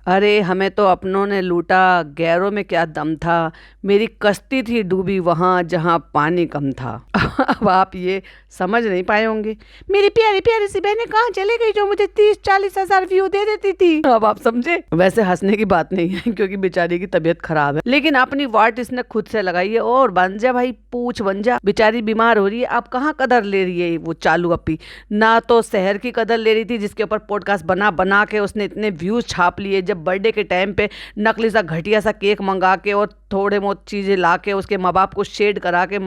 अरे हमें तो अपनों ने लूटा, गैरों में क्या दम था। मेरी कश्ती थी डूबी वहां जहां पानी कम था। अब आप ये समझ नहीं पाए होंगे। मेरी प्यारी प्यारी सी बहनें कहाँ चली गई जो मुझे 30-40 हजार व्यू दे देती थी। अब आप समझे। वैसे हंसने की बात नहीं है क्योंकि बेचारी की तबीयत खराब है, लेकिन अपनी वाट इसने खुद से लगाई है। और बन जा भाई, पूछ बन जा। बेचारी बीमार हो रही है, अब कहाँ कदर ले रही है वो चालू अपी। ना तो शहर की कदर ले रही थी जिसके ऊपर पॉडकास्ट बना बना के उसने इतने व्यूज छाप लिए। जब बर्थडे के टाइम पे नकली सा घटिया सा केक मंगा के और थोड़े बहुत चीज़ें ला के उसके माँ बाप को शेड करा के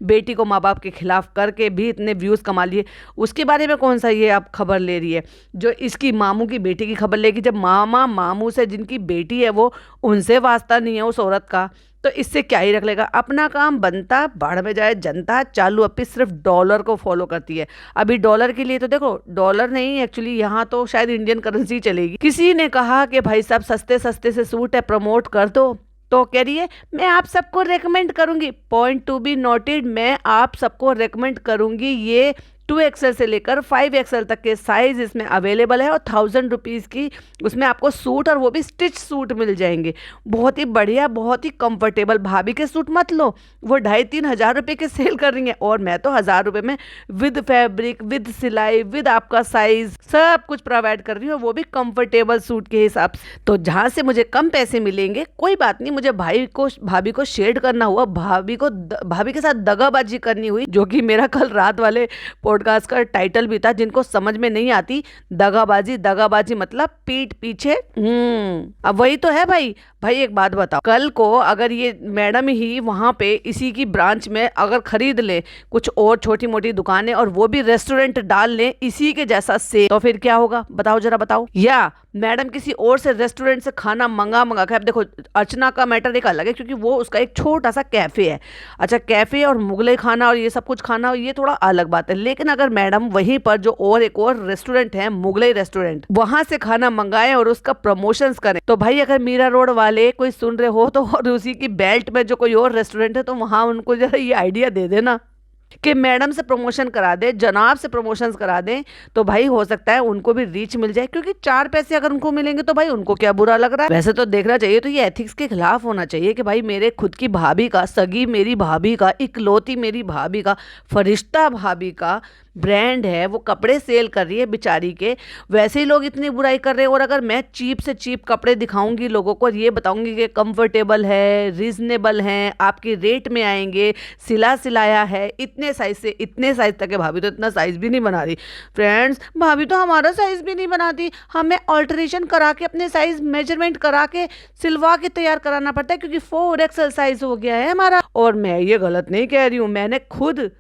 बेटी को माँ बाप के खिलाफ करके भी इतने व्यूज़ कमा लिए। उसके बारे में कौन सा ये आप खबर ले रही है जो इसकी मामू की बेटी की खबर लेगी, जब मामा मामू से जिनकी बेटी है वो उनसे वास्ता नहीं है उस औरत का। तो इससे क्या ही रख लेगा। अपना काम बनता बाढ़ में जाए जनता। चालू अपनी सिर्फ डॉलर को फॉलो करती है। अभी डॉलर के लिए तो देखो, डॉलर नहीं एक्चुअली यहाँ तो शायद इंडियन करेंसी चलेगी। किसी ने कहा कि भाई साहब सस्ते सस्ते से सूट है, प्रमोट कर दो, तो कह रही है मैं आप सबको रेकमेंड करूंगी। पॉइंट टू बी नोटेड, मैं आप सबको रेकमेंड करूंगी। ये 2XL से लेकर 5XL तक के साइज इसमें अवेलेबल है और 1000 रुपीज़ की उसमें आपको सूट और वो भी स्टिच सूट मिल जाएंगे। बहुत ही बढ़िया, बहुत ही कंफर्टेबल। भाभी के सूट मत लो, वो 2,500-3,000 रुपये के सेल कर रही हैं और मैं तो 1000 रुपये में विद फैब्रिक, विद सिलाई, विद आपका साइज सब कुछ प्रोवाइड कर रही हूँ, वो भी कंफर्टेबल सूट के हिसाब से। तो जहाँ से मुझे कम पैसे मिलेंगे कोई बात नहीं, मुझे भाभी को शेड करना हुआ, भाभी के साथ दगाबाजी करनी हुई, जो कि मेरा कल रात वाले पॉडकास्ट का टाइटल भी था। जिनको समझ में नहीं आती, दगाबाजी, दगाबाजी मतलब पीठ पीछे। अब वही तो है भाई। भाई एक बात बताओ, कल को अगर ये मैडम ही वहां पे इसी की ब्रांच में अगर खरीद ले कुछ और छोटी मोटी दुकानें और वो भी रेस्टोरेंट डाल लें इसी के जैसा से, तो फिर क्या होगा बताओ जरा बताओ। या मैडम किसी और से रेस्टोरेंट से खाना मंगा के, अब देखो अर्चना का मैटर एक अलग है क्योंकि वो उसका एक छोटा सा कैफे है। अच्छा, कैफे और मुगलई खाना और ये सब कुछ खाना ये थोड़ा अलग बात है, लेकिन अगर मैडम वहीं पर जो और एक और रेस्टोरेंट है मुगलई रेस्टोरेंट, वहां से खाना मंगाए और उसका प्रमोशंस करें, तो भाई अगर मीरा रोड वाले कोई सुन रहे हो तो और उसी की बेल्ट में जो कोई और रेस्टोरेंट है तो वहां उनको जरा ये आइडिया दे देना कि मैडम से प्रमोशन करा दे, जनाब से प्रमोशन करा दें, तो भाई हो सकता है उनको भी रीच मिल जाए। क्योंकि 4 पैसे अगर उनको मिलेंगे तो भाई उनको क्या बुरा लग रहा है। वैसे तो देखना चाहिए तो ये एथिक्स के खिलाफ होना चाहिए कि भाई मेरे खुद की भाभी का, सगी मेरी भाभी का, इकलौती मेरी भाभी का, फरिश्ता भाभी का ब्रांड है, वो कपड़े सेल कर रही है बेचारी के, वैसे ही लोग इतनी बुराई कर रहे हैं। और अगर मैं चीप से चीप कपड़े दिखाऊंगी लोगों को, ये बताऊंगी कि कंफर्टेबल है, रीजनेबल हैं, आपके रेट में आएंगे, सिला सिलाया है, इतने साइज से इतने साइज तक है। भाभी तो इतना साइज भी नहीं बना रही फ्रेंड्स, भाभी तो हमारा साइज भी नहीं बनाती। हमें ऑल्टरेशन करा के अपने साइज मेजरमेंट करा के सिलवा के तैयार कराना पड़ता है क्योंकि 4XL साइज हो गया है हमारा। और मैं ये गलत नहीं कह रही हूँ, मैंने खुद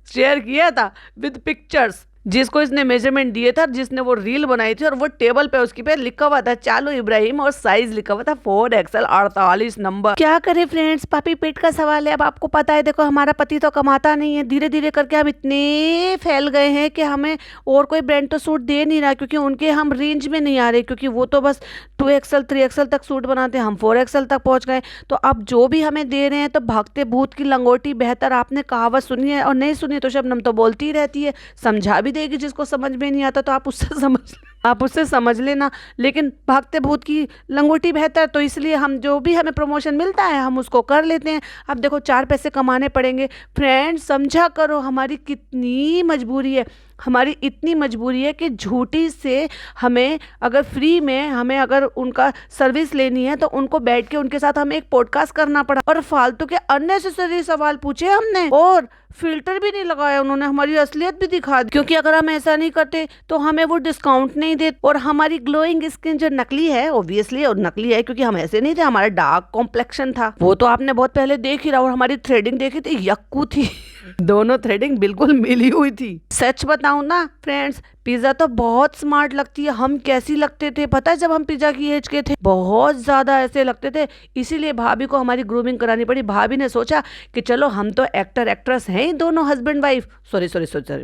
शेयर किया था विद पिक्चर्स, जिसको इसने मेजरमेंट दिए था, जिसने वो रील बनाई थी और वो टेबल पे उसकी पे लिखा हुआ था चालू इब्राहिम और साइज लिखा हुआ था 4XL 48 नंबर। क्या करे फ्रेंड्स, पापी पेट का सवाल है। अब आपको पता है, देखो हमारा पति तो कमाता नहीं है, धीरे धीरे करके हम इतने फैल गए हैं कि हमें और कोई ब्रांड तो सूट दे नहीं रहा क्योंकि उनके हम रेंज में नहीं आ रहे, क्योंकि वो तो बस 2XL 3XL तक सूट बनाते हैं, हम 4XL तक पहुंच गए। तो अब जो भी हमें दे रहे हैं तो भागते भूत की लंगोटी बेहतर। आपने कहावत सुनी है, और नहीं सुनी तो शबनम तो बोलती ही रहती है, समझा भी देगी। जिसको समझ में नहीं आता तो आप उससे समझ लेना, लेकिन भागते भूत की लंगोटी बेहतर। तो इसलिए हम जो भी हमें प्रमोशन मिलता है हम उसको कर लेते हैं। अब देखो 4 पैसे कमाने पड़ेंगे। फ्रेंड्स समझा करो हमारी कितनी मजबूरी है, हमारी इतनी मजबूरी है कि झूठी से हमें अगर फ्री में हमें अगर उनका सर्विस लेनी है तो उनको बैठ के उनके साथ हमें एक पॉडकास्ट करना पड़ा और फालतू के अननेसेसरी सवाल पूछे हमने और फिल्टर भी नहीं लगाया उन्होंने, हमारी असलियत भी दिखा दी। क्योंकि अगर हम ऐसा नहीं करते तो हमें वो डिस्काउंट नहीं देते। और हमारी ग्लोइंग स्किन जो नकली है, ऑब्वियसली और नकली है क्योंकि हम ऐसे नहीं थे, हमारा डार्क कॉम्प्लेक्शन था, वो तो आपने बहुत पहले देख ही रहा। और हमारी थ्रेडिंग देखी थी, यक्कू थी दोनों थ्रेडिंग बिल्कुल मिली हुई थी। सच बताऊं ना फ्रेंड्स, पिज्जा तो बहुत स्मार्ट लगती है। हम कैसी लगते थे पता है, जब हम पिज्जा की एज के थे बहुत ज्यादा ऐसे लगते थे। इसीलिए भाभी को हमारी ग्रूमिंग करानी पड़ी। भाभी ने सोचा कि चलो हम तो एक्टर एक्ट्रेस हैं ही दोनों, husband wife, sorry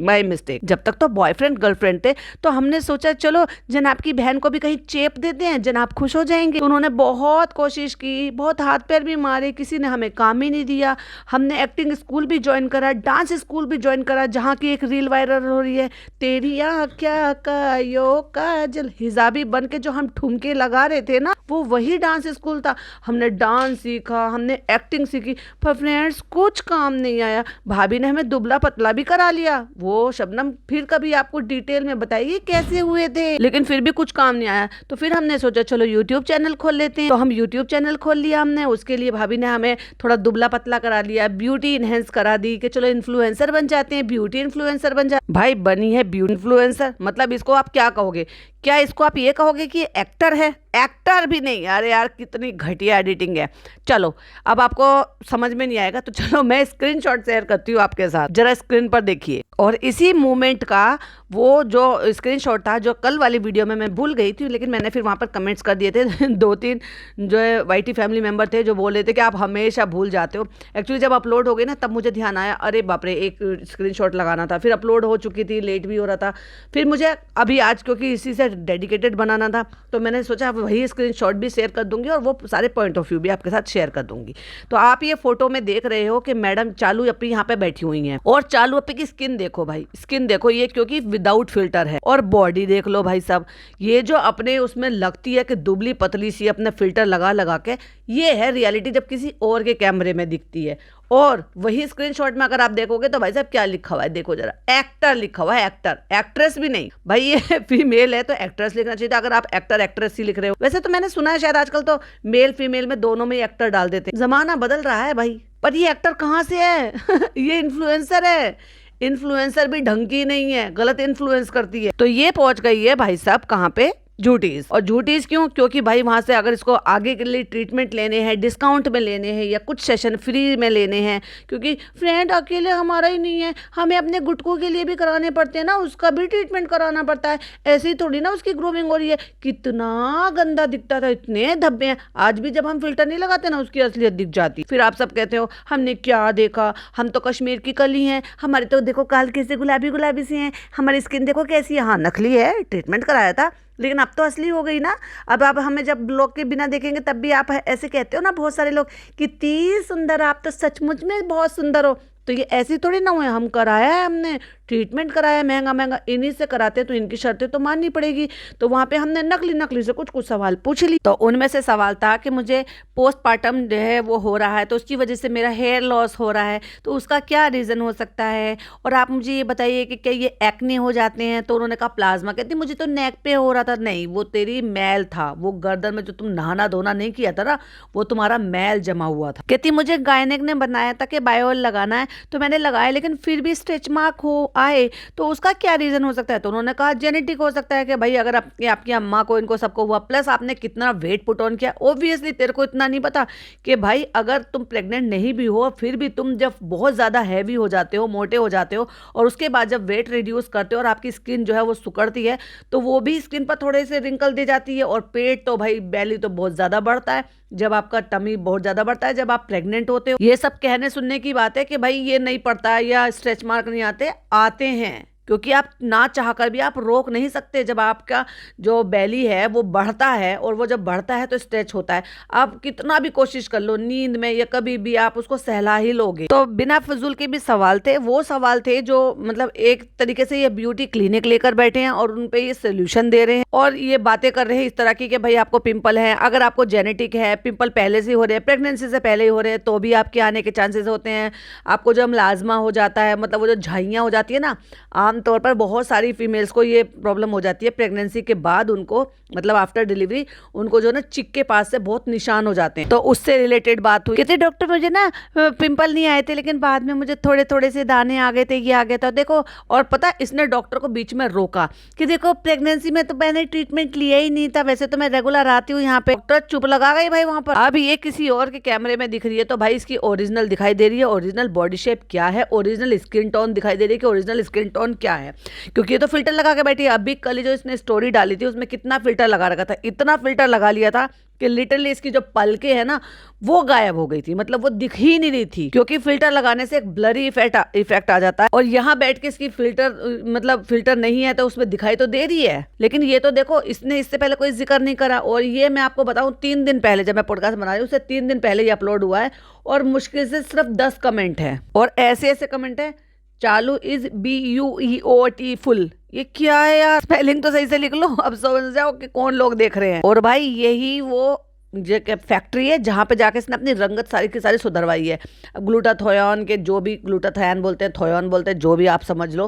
my mistake, जब तक तो बॉयफ्रेंड गर्लफ्रेंड थे। तो हमने सोचा चलो जनाब की बहन को भी कहीं चेप देते हैं, जनाब खुश हो जाएंगे। तो उन्होंने बहुत कोशिश की, बहुत हाथ पैर भी मारे, किसी ने हमें काम ही नहीं दिया। हमने एक्टिंग स्कूल भी ज्वाइन करा, डांस स्कूल भी ज्वाइन करा, जहाँ की एक रील वायरल हो रही है, तेरी क्या कायो काजल, हिजाबी बन के जो हम ठुमके लगा रहे थे ना, वो वही डांस स्कूल था। हमने डांस सीखा, हमने एक्टिंग सीखी, पर फ्रेंड्स कुछ काम नहीं आया। भाभी ने हमें दुबला पतला भी करा लिया। वो शबनम फिर कभी आपको डिटेल में बताइए कैसे हुए थे, लेकिन फिर भी कुछ काम नहीं आया। तो फिर हमने सोचा चलो यूट्यूब चैनल खोल लेते हैं। तो हम यूट्यूब चैनल खोल लिया हमने। उसके लिए भाभी ने हमें थोड़ा दुबला पतला करा लिया, ब्यूटी इनहेंस करा दी कि चलो इन्फ्लुएंसर बन जाते हैं, ब्यूटी इन्फ्लुएंसर बन जाते। भाई बनी है ब्यूटी इन्फ्लुएंसर, मतलब इसको आप क्या कहोगे? क्या इसको आप ये कहोगे कि एक्टर है? एक्टर भी नहीं। अरे यार कितनी घटिया एडिटिंग है। चलो अब आपको समझ में नहीं आएगा तो चलो मैं स्क्रीनशॉट शेयर करती हूँ आपके साथ, जरा स्क्रीन पर देखिए। और इसी मोमेंट का वो जो स्क्रीनशॉट था जो कल वाली वीडियो में मैं भूल गई थी, लेकिन मैंने फिर वहाँ पर कमेंट्स कर दिए थे 2-3 जो है वाईटी फैमिली मेंबर थे जो बोल रहे थे कि आप हमेशा भूल जाते हो। एक्चुअली जब अपलोड हो गई ना तब मुझे ध्यान आया, अरे बाप रे एक स्क्रीनशॉट लगाना था। फिर अपलोड हो चुकी थी, लेट भी हो रहा था। फिर मुझे अभी आज क्योंकि इसी से डेडिकेटेड बनाना था तो मैंने सोचा वही स्क्रीनशॉट भी शेयर कर दूंगी और वो सारे पॉइंट ऑफ व्यू भी आपके साथ शेयर कर दूंगी। तो आप ये फोटो में देख रहे हो कि मैडम चालू अपनी यहाँ पे बैठी हुई हैं, और चालू अपनी की स्किन देखो भाई, स्किन देखो ये क्योंकि विदाउट फिल्टर है। और बॉडी देख लो भाई साहब, ये जो अपने उसमें लगती है कि दुबली पतली सी अपने फिल्टर लगा लगा के, ये है रियलिटी जब किसी और के कैमरे में दिखती है। और वही स्क्रीनशॉट में अगर आप देखोगे तो भाई साहब क्या लिखा हुआ है देखो जरा, एक्टर लिखा हुआ है, एक्टर, एक्ट्रेस भी नहीं भाई। ये फीमेल है तो एक्ट्रेस लिखना चाहिए था, अगर आप एक्टर एक्ट्रेस ही लिख रहे हो। वैसे तो मैंने सुना है शायद आजकल तो मेल फीमेल में दोनों में एक्टर डाल देते हैं, जमाना बदल रहा है भाई। पर ये एक्टर कहाँ से है ये इन्फ्लुएंसर है। इन्फ्लुएंसर भी ढंग की नहीं है, गलत इन्फ्लुएंस करती है। तो ये पहुंच गई है भाई साहब कहाँ पे? जूटीज। और जूटीज क्यों? क्योंकि भाई वहां से अगर इसको आगे के लिए ट्रीटमेंट लेने हैं, डिस्काउंट में लेने हैं या कुछ सेशन फ्री में लेने हैं, क्योंकि फ्रेंड अकेले हमारा ही नहीं है, हमें अपने गुटकों के लिए भी कराने पड़ते हैं ना, उसका भी ट्रीटमेंट कराना पड़ता है। ऐसे ही थोड़ी ना उसकी ग्रूमिंग हो रही है। कितना गंदा दिखता था, इतने धब्बे हैं। आज भी जब हम फिल्टर नहीं लगाते ना उसकी असलियत दिख जाती। फिर आप सब कहते हो हमने क्या देखा, हम तो कश्मीर की कली हैं, हमारे तो देखो काल कैसे गुलाबी गुलाबी सी हैं, हमारी स्किन देखो कैसी है। हाँ नकली है, ट्रीटमेंट कराया था, लेकिन अब तो असली हो गई ना। अब आप हमें जब ब्लॉग के बिना देखेंगे तब भी आप ऐसे कहते हो ना, बहुत सारे लोग, कितनी सुंदर, आप तो सचमुच में बहुत सुंदर हो। तो ये ऐसी थोड़ी ना हुए, हम कराया है, हमने ट्रीटमेंट कराया महंगा महंगा, इन्हीं से कराते तो इनकी शर्तें तो माननी पड़ेगी। तो वहाँ पे हमने नकली नकली से कुछ कुछ सवाल पूछ ली। तो उनमें से सवाल था कि मुझे पोस्टमार्टम जो है वो हो रहा है तो उसकी वजह से मेरा हेयर लॉस हो रहा है, तो उसका क्या रीज़न हो सकता है, और आप मुझे ये बताइए कि क्या ये एक्ने हो जाते हैं? तो उन्होंने कहा प्लाज्मा। कहती मुझे तो नेक पे हो रहा था। नहीं, वो तेरी मैल था, वो गर्दन में जो तुम नहाना धोना नहीं किया था ना, वो तुम्हारा मैल जमा हुआ था। कहती मुझे गायनेक ने बनाया था कि बायोल लगाना है तो मैंने लगाया, लेकिन फिर भी स्ट्रेच मार्क हो आए, तो उसका क्या रीजन हो सकता है? तो उन्होंने कहा जेनेटिक हो सकता है कि भाई अगर आपकी अम्मा को, इनको सबको हुआ, प्लस आपने कितना वेट पुट ऑन किया। ऑब्वियसली तेरे को इतना नहीं पता कि भाई अगर तुम प्रेग्नेंट नहीं भी हो फिर भी तुम जब बहुत ज़्यादा हैवी हो जाते हो, मोटे हो जाते हो, और उसके बाद जब वेट रिड्यूस करते हो और आपकी स्किन जो है वो सुकड़ती है, तो वो भी स्किन पर थोड़े से रिंकल दे जाती है। और पेट तो भाई बेली तो बहुत ज़्यादा बढ़ता है जब आपका टमी बहुत ज़्यादा बढ़ता है जब आप प्रेग्नेंट होते हो। ये सब कहने सुनने की बात है कि भाई ये नहीं पड़ता या स्ट्रेच मार्क नहीं आते, आते हैं, क्योंकि आप ना चाह कर भी आप रोक नहीं सकते। जब आपका जो बेली है वो बढ़ता है, और वो जब बढ़ता है तो स्ट्रेच होता है। आप कितना भी कोशिश कर लो, नींद में या कभी भी आप उसको सहला ही लोगे। तो बिना फजूल के भी सवाल थे, वो सवाल थे जो मतलब एक तरीके से ये ब्यूटी क्लिनिक लेकर बैठे हैं और उन पे ये सोल्यूशन दे रहे हैं, और ये बातें कर रहे हैं इस तरह की कि भाई आपको पिंपल है, अगर आपको जेनेटिक है, पिंपल पहले से हो रहे हैं, प्रेगनेंसी से पहले ही हो रहे हैं, तो भी आपके आने के चांसेस होते हैं। आपको जब लाजमा हो जाता है, मतलब वो जो झाइयाँ हो जाती है ना, आमतौर पर बहुत सारी फीमेल्स को ये प्रॉब्लम हो जाती है प्रेगनेंसी के बाद, उनको मतलब आफ्टर डिलीवरी उनको जो ना चिक के पास से बहुत निशान हो जाते हैं। तो उससे रिलेटेड बात हुई। कहते डॉक्टर मुझे ना पिंपल नहीं आए थे, लेकिन बाद में मुझे थोड़े थोड़े से दाने आ गए थे, ये आ गया था देखो। और पता इसने डॉक्टर को बीच में रोका कि देखो प्रेगनेंसी में तो मैंने ट्रीटमेंट लिया ही नहीं था, वैसे तो मैं रेगुलर आती हूँ यहाँ पे। डॉक्टर चुप लगा गई भाई वहाँ पर। अब ये किसी और के कैमरे में दिख रही है तो भाई इसकी ओरिजिनल दिखाई दे रही है, ओरिजिनल बॉडी शेप क्या है, ओरिजिनल स्किन टोन दिखाई दे रही है कि ओरिजिनल स्किन टोन क्या है, क्योंकि ये तो फिल्टर लगा के बैठी है। अभी कल जो इसने स्टोरी डाली थी उसमें कितना फिल्टर लगा रखा था, इतना फिल्टर लगा लिया था कि लिटरली इसकी जो पलके है ना वो गायब हो गई थी, मतलब वो दिख ही नहीं रही थी, क्योंकि फिल्टर लगाने से एक ब्लरी इफेक्ट आ जाता है। और यहाँ बैठ के इसकी फिल्टर नहीं है तो उसमें दिखाई तो दे रही है, लेकिन ये तो देखो इसने इससे पहले कोई जिक्र नहीं करा। और ये मैं आपको बताऊं 3 दिन पहले जब मैं पॉडकास्ट बना रही हूँ, उससे 3 दिन पहले ये अपलोड हुआ है, और मुश्किल से सिर्फ 10 कमेंट है, और ऐसे ऐसे कमेंट है चालू इज BUEOT फुल। ये क्या है यार, स्पेलिंग तो सही से लिख लो, अब समझ जाओ कि कौन लोग देख रहे हैं। और भाई यही वो जो फैक्ट्री है जहाँ पे जाके इसने अपनी रंगत सारी की सारी सुधरवाई है। ग्लूटाथोन के जो भी, ग्लूटाथायन बोलते हैं, थोयन बोलते हैं, जो भी आप समझ लो,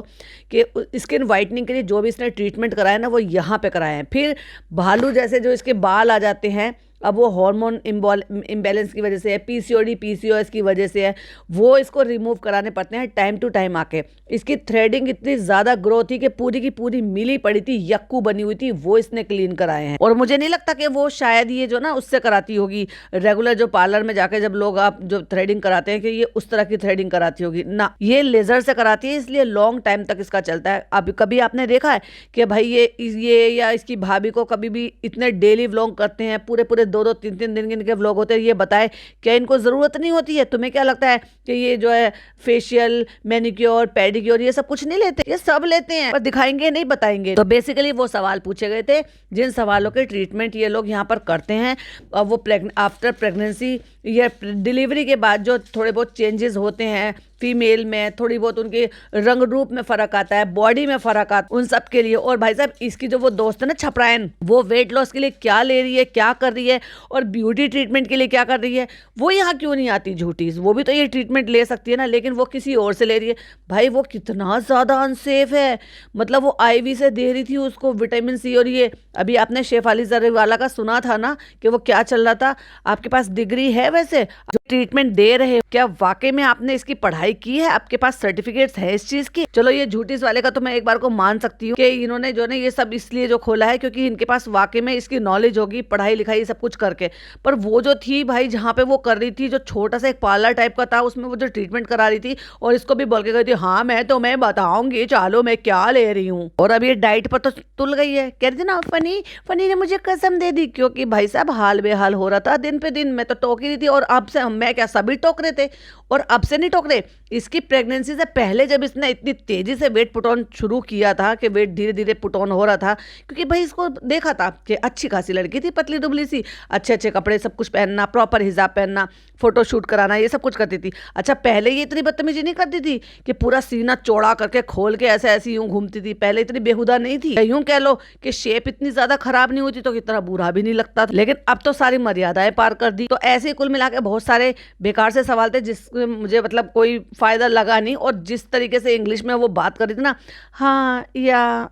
कि स्किन वाइटनिंग के लिए जो भी इसने ट्रीटमेंट कराया ना वो यहाँ पे कराए हैं। फिर भालू जैसे जो इसके बाल आ जाते हैं, अब वो हार्मोन इम्बैलेंस की वजह से है, PCOD PCOS की वजह से है, वो इसको रिमूव कराने पड़ते हैं टाइम टू टाइम आके। इसकी थ्रेडिंग इतनी ज़्यादा ग्रो थी कि पूरी की पूरी मिली पड़ी थी, यक्कू बनी हुई थी, वो इसने क्लीन कराए हैं। और मुझे नहीं लगता कि वो शायद ये जो ना उससे कराती होगी, रेगुलर जो पार्लर में जाके जब लोग आप जो थ्रेडिंग कराते हैं, कि ये उस तरह की थ्रेडिंग कराती होगी ना, ये लेजर से कराती है, इसलिए लॉन्ग टाइम तक इसका चलता है। अब कभी आपने देखा है कि भाई ये या इसकी भाभी को कभी भी इतने डेली व्लॉग करते हैं, पूरे पूरे 2-2 3-3 दिन के व्लॉग होते हैं, ये बताए क्या इनको जरूरत नहीं होती है? तुम्हें क्या लगता है कि ये जो है फेशियल, मैनिक्योर, पेडिक्योर ये सब कुछ नहीं लेते? ये सब लेते हैं, पर दिखाएंगे नहीं, बताएंगे। तो बेसिकली वो सवाल पूछे गए थे जिन सवालों के ट्रीटमेंट ये लोग यहाँ पर करते हैं। और वो आफ्टर प्रेगनेंसी या डिलीवरी के बाद जो थोड़े बहुत चेंजेस होते हैं फीमेल में, थोड़ी बहुत उनके रंग रूप में फर्क आता है, बॉडी में फर्क आता है, उन सब के लिए। और भाई साहब इसकी जो वो दोस्त है ना छपरायन, वो वेट लॉस के लिए क्या ले रही है, क्या कर रही है, और ब्यूटी ट्रीटमेंट के लिए क्या कर रही है, वो यहाँ क्यों नहीं आती झूठी? वो भी तो ये ट्रीटमेंट ले सकती है ना, लेकिन वो किसी और से ले रही है। भाई वो कितना ज़्यादा अनसेफ है, मतलब वो IV से दे रही थी उसको विटामिन C। और ये अभी आपने शेफाली जरीवाला का सुना था ना कि वो क्या चल रहा था। आपके पास डिग्री है वैसे जो ट्रीटमेंट दे रहे हो, क्या वाकई में आपने इसकी पढ़ाई की है? आपके पास सर्टिफिकेट्स है इस चीज की? चलो ये झूठीस वाले का तो मैं एक बार को मान सकती हूँ कि इन्होंने जो है ये सब इसलिए जो खोला है क्योंकि इनके पास वाकई में इसकी नॉलेज होगी, पढ़ाई लिखाई सब कुछ करके। पर वो जो थी भाई जहाँ पे वो कर रही थी, जो छोटा सा एक पार्लर टाइप का था, उसमें वो जो ट्रीटमेंट करा रही थी और इसको भी बोल के गई थी हाँ मैं तुम्हें बताऊंगी चालो मैं क्या ले रही हूँ। और अब ये डाइट पर तो तुल गई है, कह रही थी ना फनी ने मुझे कसम दे दी, क्योंकि भाई साहब हाल बेहाल हो रहा था दिन पे दिन। मैं तो टोक ही रही थी, और अब से मैं क्या सभी टोक रहे थे, और अब से नहीं टोक रहे। इसकी प्रेगनेंसी से पहले जब इसने इतनी तेजी से वेट पुट ऑन शुरू किया था कि वेट धीरे धीरे पुट ऑन हो रहा था, क्योंकि भाई इसको देखा था कि अच्छी खासी लड़की थी, पतली दुबली सी, अच्छे अच्छे कपड़े सब कुछ पहनना, प्रॉपर हिजाब पहनना, फोटो शूट कराना, ये सब कुछ करती थी। अच्छा पहले ये इतनी बदतमीजी नहीं करती थी कि पूरा सीना चौड़ा करके खोल के ऐसे ऐसे यूं घूमती थी, पहले इतनी बेहुदा नहीं थी। यूं कह लो कि शेप इतनी ज्यादा खराब नहीं होती तो इतना बुरा भी नहीं लगता था। लेकिन अब तो सारी मर्यादाएं पार कर दी। तो ऐसे कुल मिला के बहुत सारे बेकार से सवाल थे जिसमें मुझे मतलब कोई फायदा लगा नहीं। और जिस तरीके से इंग्लिश में वो बात कर रही थी ना, हाँ या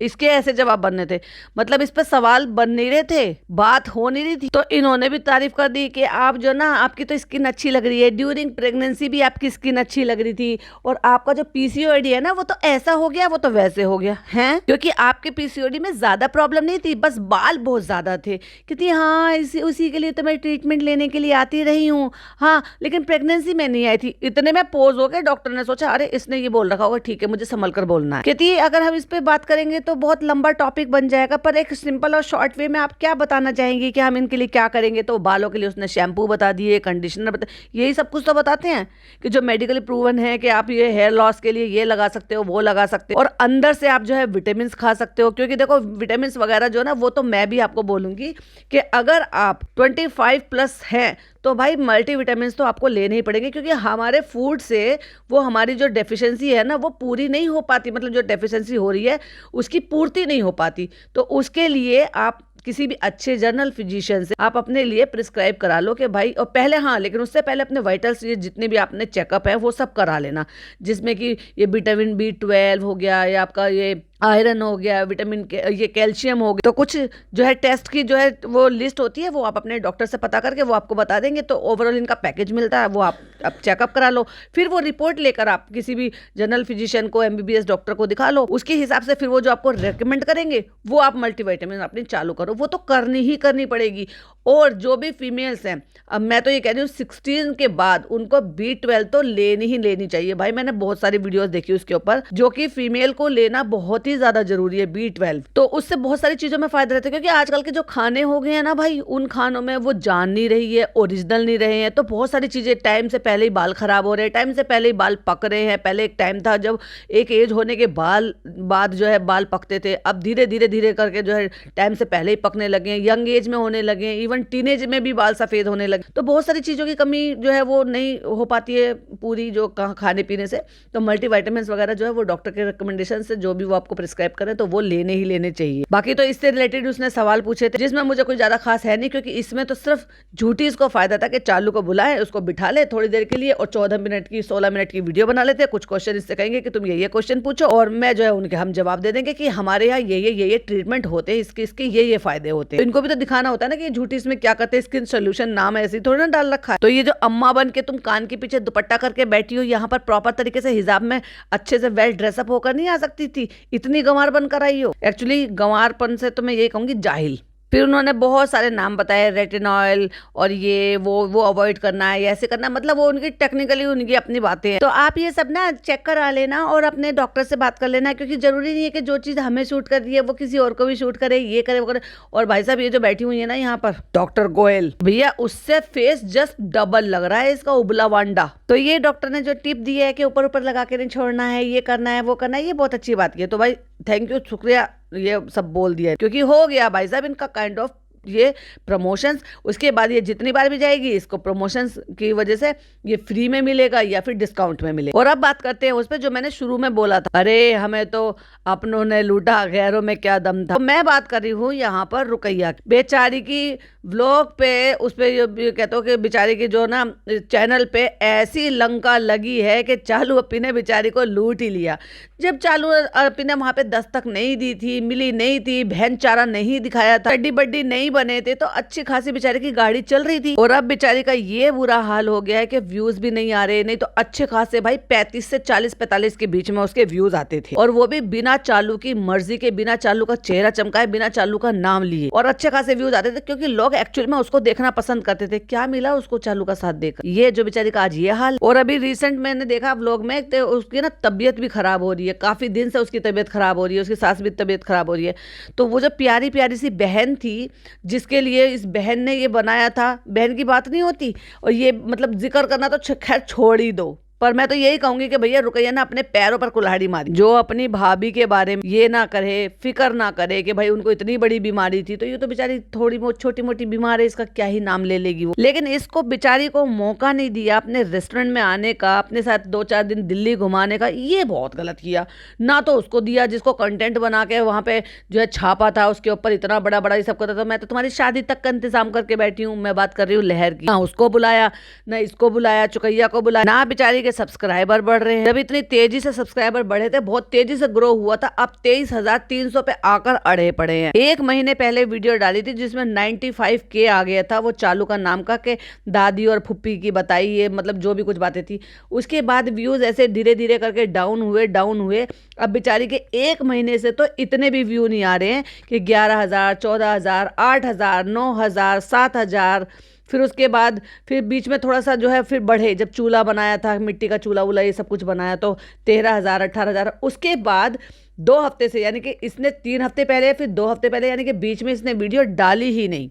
इसके ऐसे जवाब बनने थे, मतलब इस पे सवाल बन नहीं रहे थे, बात हो नहीं रही थी। तो इन्होंने भी तारीफ कर दी कि आप जो ना, आपकी तो स्किन अच्छी लग रही है, ड्यूरिंग प्रेगनेंसी भी आपकी स्किन अच्छी लग रही थी, और आपका जो PCOD है ना वो तो ऐसा हो गया, वो तो वैसे हो गया है, क्योंकि आपके PCOD में ज्यादा प्रॉब्लम नहीं थी, बस बाल बहुत ज्यादा थे। कहती हाँ उसी के लिए तो मैं ट्रीटमेंट लेने के लिए आती रही हूँ, हाँ लेकिन प्रेगनेंसी में नहीं आई थी। इतने में पोज हो गए, डॉक्टर ने सोचा अरे इसने ये बोल रखा होगा, ठीक है मुझे संभल कर बोलना है। कहती अगर हम इस पे बात करेंगे तो बहुत लंबा टॉपिक बन जाएगा, पर एक सिंपल और शॉर्ट वे में आप क्या बताना चाहेंगे कि हम इनके लिए क्या करेंगे? तो बालों के लिए उसने शैम्पू बता दिए, कंडीशनर बता, यही सब कुछ तो बताते हैं कि जो मेडिकली प्रूवन है कि आप ये हेयर लॉस के लिए ये लगा सकते हो, वो लगा सकते हो, और अंदर से आप जो है विटामिन खा सकते हो। क्योंकि देखो विटामिन वगैरह जो है ना, वो तो मैं भी आपको बोलूंगी कि अगर आप 25+ हैं तो भाई मल्टीविटामिन तो आपको लेने ही पड़ेंगे, क्योंकि हमारे फूड से वो हमारी जो डेफिशिएंसी है ना वो पूरी नहीं हो पाती, मतलब जो डेफिशिएंसी हो रही है उसकी पूर्ति नहीं हो पाती। तो उसके लिए आप किसी भी अच्छे जनरल फिजिशियन से आप अपने लिए प्रिस्क्राइब करा लो कि भाई, और पहले हाँ लेकिन उससे पहले अपने वाइटल्स ये जितने भी आपने चेकअप है वो सब करा लेना, जिसमें कि ये विटामिन B12 हो गया, या आपका ये आयरन हो गया, विटामिन ये कैल्शियम हो गया। तो कुछ जो है टेस्ट की जो है वो लिस्ट होती है, वो आप अपने डॉक्टर से पता करके वो आपको बता देंगे। तो ओवरऑल इनका पैकेज मिलता है, वो आप चेकअप करा लो, फिर वो रिपोर्ट लेकर आप किसी भी जनरल फिजिशियन को, MBBS डॉक्टर को दिखा लो, उसके हिसाब से फिर वो जो आपको रेकमेंड करेंगे वो आप मल्टीविटामिन अपनी चालू करो, वो तो करनी ही करनी पड़ेगी। और जो भी फीमेल्स हैं, अब मैं तो ये कह रही हूँ 16 के बाद उनको B12 तो लेनी ही लेनी चाहिए। भाई मैंने बहुत सारी वीडियोस देखी उसके ऊपर, जो कि फीमेल को लेना बहुत ही ज्यादा जरूरी है B12। तो उससे बहुत सारी चीजों में फायदा रहता है, क्योंकि आजकल के जो खाने हो गए हैं ना भाई, उन खानों में वो जान नहीं रही है, ओरिजिनल नहीं रहे हैं। तो बहुत सारी चीजें, टाइम से पहले ही बाल खराब हो रहे हैं, टाइम से पहले ही बाल पक रहे हैं। पहले एक टाइम था जब एक एज होने के बाद जो है बाल पकते थे, अब धीरे धीरे धीरे करके जो है टाइम से पहले ही पकने लगे हैं, यंग एज में होने लगे हैं। इवन टीनेज में भी बाल सफेद होने लगे। तो बहुत सारी चीजों की कमी जो है वो नहीं हो पाती है पूरी, जो खाने पीने से। तो मल्टीविटामिन्स वगैरह जो है वो डॉक्टर के रिकमेंडेशन से जो भी वो आपको प्रिस्क्राइब करे तो वो लेने ही लेने चाहिए। बाकी तो इससे रिलेटेड उसने सवाल पूछे थे जिसमें मुझे कोई ज्यादा खास है नहीं, क्योंकि इसमें तो सिर्फ झूठी इसको फायदा था कि चालू को बुलाए, उसको बिठा ले थोड़ी देर के लिए और 14 मिनट की 16 मिनट की वीडियो बना लेते हैं। कुछ क्वेश्चन इससे कहेंगे कि तुम ये क्वेश्चन पूछो और मैं जो है उनके हम जवाब दे देंगे कि हमारे यहाँ ये ट्रीटमेंट होते हैं, इसके ये फायदे होते हैं। तो इनको भी तो दिखाना होता है ना कि झूठी इसमें क्या करते हैं, स्किन सोल्यूशन नाम ऐसे थोड़ी ना डाल रखा है। तो ये जो अम्मा बन के तुम कान के पीछे दुपट्टा करके बैठी हो, यहाँ पर प्रॉपर तरीके से हिजाब में अच्छे से वेल ड्रेसअप होकर नहीं आ सकती थी, इतनी गंवार बनकर आई हो। एक्चुअली गंवारपन से तो मैं यही कहूंगी जाहिल। फिर उन्होंने बहुत सारे नाम बताए, रेटिनॉल और ये वो अवॉइड करना है, ऐसे करना, मतलब वो उनकी टेक्निकली उनकी अपनी बातें हैं। तो आप ये सब ना चेक करा लेना और अपने डॉक्टर से बात कर लेना, क्योंकि जरूरी नहीं है कि जो चीज़ हमें शूट कर रही है वो किसी और को भी शूट करे, ये करे वो करे। और भाई साहब ये जो बैठी हुई है ना यहाँ पर डॉक्टर गोयल भैया, उससे फेस जस्ट डबल लग रहा है इसका, उबला वांडा। तो ये डॉक्टर ने जो टिप दी है कि ऊपर ऊपर लगा के नहीं छोड़ना है, ये करना है वो करना है, ये बहुत अच्छी बात की है। तो भाई थैंक यू, शुक्रिया, ये सब बोल दिया है, क्योंकि हो गया भाई साहब इनका काइंड ऑफ ये प्रमोशंस। उसके बाद ये जितनी बार भी जाएगी इसको प्रमोशंस की वजह से ये फ्री में मिलेगा या फिर डिस्काउंट में मिलेगा। और अब बात करते हैं उस पर जो मैंने शुरू में बोला था, अरे हमें तो अपनों ने लूटा गैरों में क्या दम था। तो मैं बात कर रही हूँ यहाँ पर रुकैया बेचारी की व्लॉग पे, उस पे कहते हो कि बेचारी की जो ना चैनल पे ऐसी लंका लगी है कि चालू अपी ने बेचारी को लूट ही लिया। जब चालू अपी ने वहां पे दस्तक नहीं दी थी, मिली नहीं थी, बहन चारा नहीं दिखाया था, हड्डी बड्डी नहीं बने थे, तो अच्छी खासी बेचारी की गाड़ी चल रही थी। और अब बेचारी का ये बुरा हाल हो गया है कि व्यूज भी नहीं आ रहे, नहीं तो अच्छे खासे भाई 35 से 40-45 के बीच में उसके व्यूज आते थे, और वो भी बिना चालू की मर्जी के, बिना चालू का चेहरा चमकाए, बिना चालू का नाम लिए, और अच्छे खासे व्यूज आते थे, क्योंकि लोग एक्चुअल में उसको देखना पसंद करते थे। क्या मिला उसको चालू का साथ देकर, ये जो बेचारी का आज ये हाल। और अभी रिसेंट मैंने देखा व्लॉग में तो उसकी ना तबीयत भी खराब हो रही है, काफी दिन से उसकी तबीयत खराब हो रही है, उसकी सास भी तबीयत खराब हो रही है। तो वो जो प्यारी प्यारी सी बहन थी जिसके लिए इस बहन ने ये बनाया था, बहन की बात नहीं होती, और ये मतलब जिक्र करना तो खैर छोड़ ही दो, पर मैं तो यही कहूंगी कि भैया रुकैया ने अपने पैरों पर कुल्हाड़ी मारी। जो अपनी भाभी के बारे में ये ना करे, फिक्र ना करे कि भाई उनको इतनी बड़ी बीमारी थी, तो ये तो बेचारी थोड़ी छोटी मोटी बीमार है, इसका क्या ही नाम ले लेगी वो। लेकिन इसको बेचारी को मौका नहीं दिया अपने रेस्टोरेंट में आने का, अपने साथ 2-4 दिन दिल्ली घुमाने का, ये बहुत गलत किया। ना तो उसको दिया जिसको कंटेंट बना के वहां पे जो है छापा था, उसके ऊपर इतना बड़ा बड़ा ये सब करता था। मैं तो तुम्हारी शादी तक का इंतजाम करके बैठी हूँ, मैं बात कर रही हूँ लहर की। ना उसको बुलाया, ना इसको बुलाया, चुकैया को बुलाया, ना बेचारी सब्सक्राइबर बढ़ रहे हैं। जब इतनी तेजी से सब्सक्राइबर बढ़े थे, बहुत तेजी से ग्रो हुआ था, अब 23,300 पे आकर अड़े पड़े हैं। 1 महीने पहले वीडियो डाली थी जिसमें 95K आ गया था, वो चालू का नाम का के दादी और फुप्पी की बताई, ये मतलब जो भी कुछ बातें थी। उसके बाद व्यूज ऐसे धीरे धीरे करके डाउन हुए। अब बेचारी के 1 महीने से तो इतने भी व्यू नहीं आ रहे हैं कि 11,000, 14,000, 8,000, 9,000, 7,000। फिर उसके बाद फिर बीच में थोड़ा सा जो है फिर बढ़े, जब चूल्हा बनाया था, मिट्टी का चूल्हा वूल्हा ये सब कुछ बनाया, तो 13,000, 18,000। उसके बाद 2 हफ्ते से, यानी कि इसने 3 हफ्ते पहले, फिर 2 हफ्ते पहले, यानी कि बीच में इसने वीडियो डाली ही नहीं।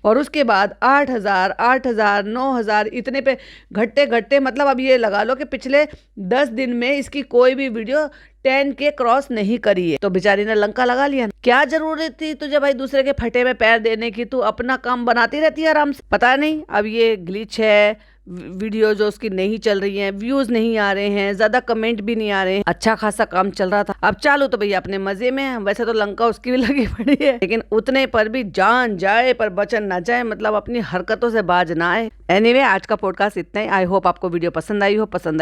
और उसके बाद 8,000, 9,000 इतने पे घटते मतलब अब ये लगा लो कि पिछले 10 दिन में इसकी कोई भी वीडियो 10K क्रॉस नहीं करी है। तो बेचारी ने लंका लगा लिया। क्या जरूरत थी तुझे भाई दूसरे के फटे में पैर देने की, तू अपना काम बनाती रहती है आराम से। पता नहीं अब ये ग्लिच है, वीडियो जो उसकी नहीं चल रही हैं, व्यूज नहीं आ रहे हैं, ज्यादा कमेंट भी नहीं आ रहे हैं, अच्छा खासा काम चल रहा था। अब चालू तो भैया अपने मजे में है, वैसे तो लंका उसकी भी लगी पड़ी है, लेकिन उतने पर भी जान जाए पर बचन ना जाए, मतलब अपनी हरकतों से बाज ना आए। एनीवे आज का पॉडकास्ट इतना ही। आई होप आपको वीडियो पसंद आई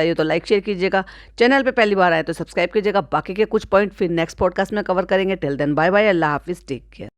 हो तो लाइक शेयर कीजिएगा, चैनल पे पहली बार आए तो सब्सक्राइब कीजिएगा। बाकी के कुछ पॉइंट फिर नेक्स्ट पॉडकास्ट में कवर करेंगे। टिल देन बाय बाय, अल्लाह हाफिज, टेक केयर।